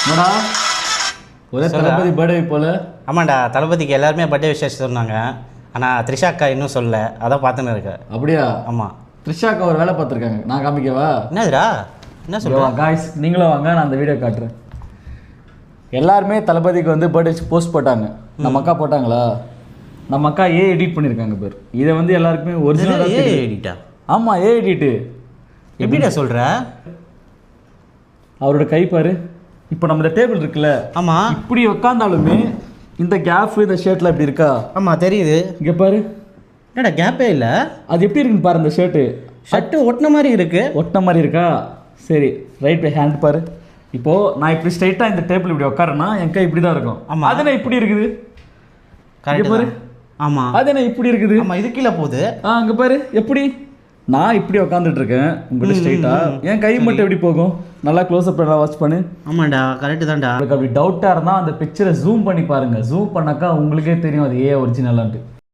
என்னடா ஒரே தளபதி பர்த்டே போல. ஆமாண்டா, தளபதிக்கு எல்லாருமே பர்த்டே விஷயம் சொன்னாங்க. ஆனால் த்ரிஷா அக்கா இன்னும் சொல்லல, அதான் பார்த்துன்னு இருக்கேன். அப்படியா? ஆமாம். த்ரிஷா அக்கா ஒரு வேலை பார்த்துருக்காங்க, நான் காமிக்கவா? என்னதுடா, என்ன சொல்லுவா? காய்ஸ் நீங்களும் வாங்க, நான் அந்த வீடியோ காட்டுறேன். எல்லாருமே தளபதிக்கு வந்து பர்த்டே போஸ்ட் போட்டாங்க. நம்ம அக்கா போட்டாங்களா? நம்ம அக்கா எடிட் பண்ணியிருக்காங்க பேர். இதை வந்து எல்லாருக்குமே ஒரிஜினல் எடிட்டா? ஆமாம், எடிட்டு. எப்படிடா சொல்கிற? அவரோட கை பாரு. இப்போ நம்ம இந்த டேபிள் இருக்குல்ல, ஆமாம், இப்படி உட்காந்தாலுமே இந்த கேப் இந்த ஷர்ட்டில் இப்படி இருக்கா? ஆமாம் தெரியுது. இங்கே பாரு, என்னடா கேப்பே இல்லை. அது எப்படி இருக்குன்னு பாரு. இந்த ஷர்ட்டு ஒட்டின மாதிரி இருக்கு. ஒட்டின மாதிரி இருக்கா? சரி, ரைட் பை ஹேண்ட் பாரு. இப்போது நான் இப்படி ஸ்ட்ரைட்டாக இந்த டேபிள் இப்படி உட்காரேன்னா என் கை இப்படி தான் இருக்கும். ஆமாம், அது என்ன இப்படி இருக்குது? கரெக்ட் பாரு. ஆமாம், அது என்ன இப்படி இருக்குது? ஆமாம், இது கீழே போகுது. அங்கே பாரு எப்படி நான் இப்படி உட்காந்துட்டு இருக்கேன் உங்கள்கிட்ட ஸ்ட்ரைட்டாக. என் கை மட்டும் எப்படி போகும்? நல்லா க்ளோஸ்அப் நல்லா வாட்ச் பண்ணு. ஆமாண்டா, கரெக்டு தான்டா. உங்களுக்கு அப்படி டவுட்டாக இருந்தால் அந்த பிக்சரை ஜூம் பண்ணி பாருங்கள். ஜூம் பண்ணாக்கா உங்களுக்கே தெரியும் அது ஒரிஜினலான்ட்டு.